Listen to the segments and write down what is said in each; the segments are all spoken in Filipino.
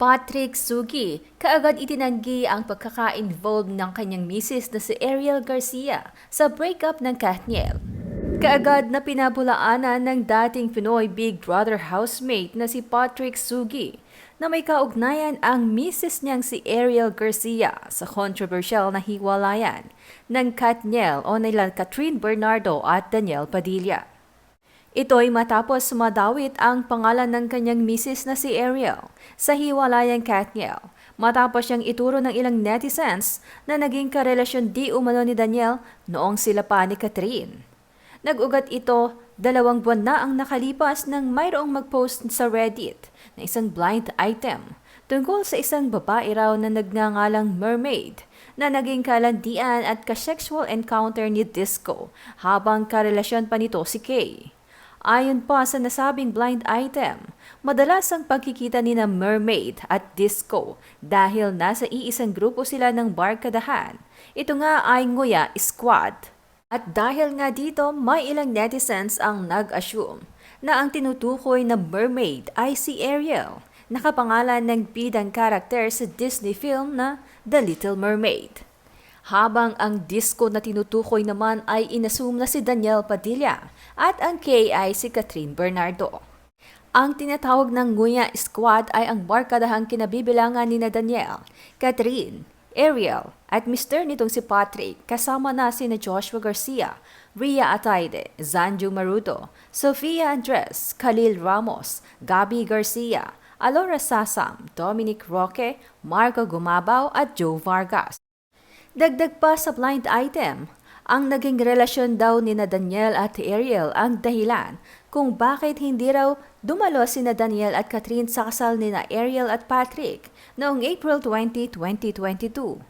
Patrick Sugi, kaagad itinanggi ang pagkaka-involved ng kanyang misis na si Ariel Garcia sa breakup ng Katniel. Kaagad na pinabulaanan ng dating Pinoy Big Brother housemate na si Patrick Sugi na may kaugnayan ang misis niyang si Ariel Garcia sa controversial na hiwalayan ng Katniel o nila Catherine Bernardo at Danielle Padilla. Ito'y matapos sumadawit ang pangalan ng kanyang misis na si Ariel sa hiwalayang Katniel matapos siyang ituro ng ilang netizens na naging karelasyon di umano ni Danielle noong sila pa ni Catherine. Nag-ugat ito 2 buwan na ang nakalipas nang mayroong mag-post sa Reddit na isang blind item tungkol sa isang babae raw na nagngangalang Mermaid na naging kalandian at ka-sexual encounter ni Disco habang karelasyon pa nito si Kay. Ayon pa sa nasabing blind item, madalas ang pagkikita ni na Mermaid at Disco dahil nasa iisang grupo sila ng barkadahan. Ito nga ay Nguya Squad. At dahil nga dito, may ilang netizens ang nag-assume na ang tinutukoy na Mermaid ay si Ariel, nakapangalan ng bidang karakter sa Disney film na The Little Mermaid. Habang ang Disco na tinutukoy naman ay inassume na si Danielle Padilla at ang Kay ay si Catherine Bernardo. Ang tinatawag ng Nguya Squad ay ang barkadahang kinabibilangan ni na Danielle, Catherine, Ariel at mister nitong si Patrick kasama na si na Joshua Garcia, Rhea Ataide, Zanju Maruto, Sofia Andres, Khalil Ramos, Gabby Garcia, Alora Sasam, Dominic Roque, Marco Gumabaw at Joe Vargas. Dagdag pa sa blind item, ang naging relasyon daw ni na Danielle at Ariel ang dahilan kung bakit hindi raw dumalo si na Danielle at Catherine sa kasal ni na Ariel at Patrick noong April 20, 2022.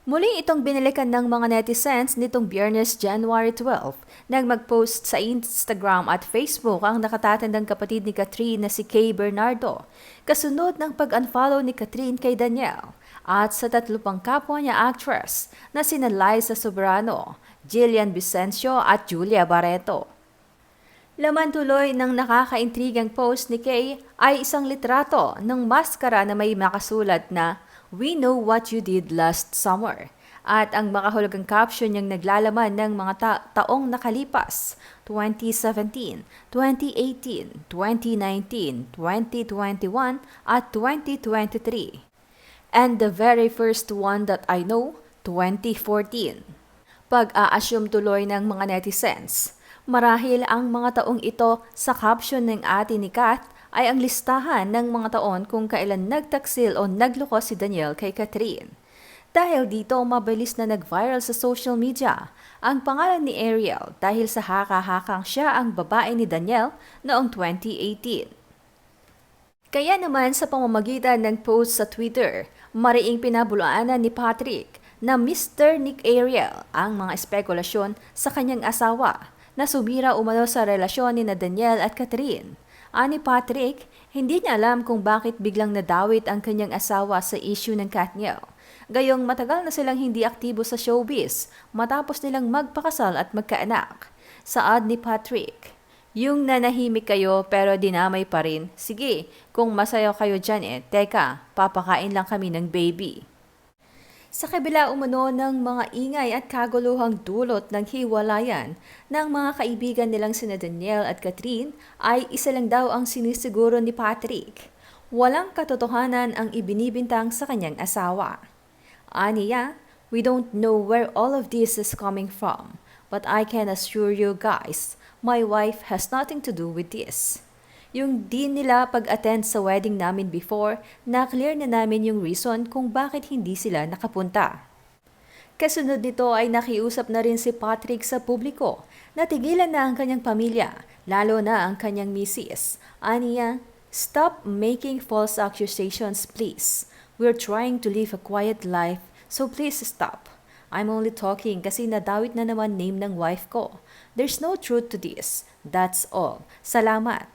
Muli itong binalikan ng mga netizens nitong Biyernes, January 12 nang mag-post sa Instagram at Facebook ang nakatatandang kapatid ni Catherine na si Kay Bernardo, kasunod ng pag-unfollow ni Catherine kay Danielle, at sa 3 pang kapwa niya actress na sina Liza Soberano, Jillian Vicencio at Julia Barreto. Laman tuloy ng nakakaintrigang post ni Kay ay isang litrato ng maskara na may makasulat na "We know what you did last summer" at ang makahulugang caption niyang naglalaman ng mga taong nakalipas: 2017, 2018, 2019, 2021 at 2023. And the very first one that I know, 2014. Pag-a-assume tuloy ng mga netizens, marahil ang mga taong ito sa caption ng ate ni Kat ay ang listahan ng mga taon kung kailan nagtaksil o nagloko si Danielle kay Catherine. Dahil dito, mabilis na nag-viral sa social media ang pangalan ni Ariel dahil sa haka-hakang siya ang babae ni Danielle noong 2018. Kaya naman sa pamamagitan ng post sa Twitter, mariing pinabulaanan ni Patrick na Mr. Nick Ariel ang mga espekulasyon sa kanyang asawa na sumira umano sa relasyon ni na Danielle at Catherine. Ani Patrick, hindi niya alam kung bakit biglang nadawit ang kanyang asawa sa issue ng Katniel. Gayong matagal na silang hindi aktibo sa showbiz matapos nilang magpakasal at magkaanak. Saad ni Patrick, "Yung nanahimik kayo pero dinamay pa rin, sige, kung masaya kayo dyan teka, papakain lang kami ng baby." Sa kabila umano ng mga ingay at kaguluhang dulot ng hiwalayan ng mga kaibigan nilang sina Danielle at Catherine, ay isa lang daw ang sinisiguro ni Patrick: walang katotohanan ang ibinibintang sa kanyang asawa. Aniya, "We don't know where all of this is coming from, but I can assure you guys, my wife has nothing to do with this." Yung di nila pag-attend sa wedding namin before, na-clear na namin yung reason kung bakit hindi sila nakapunta. Kasunod nito ay nakiusap na rin si Patrick sa publiko na tigilan na ang kanyang pamilya, lalo na ang kanyang misis. Aniya, "Stop making false accusations, please. We're trying to live a quiet life, so please stop. I'm only talking kasi nadawit na naman name ng wife ko. There's no truth to this. That's all. Salamat."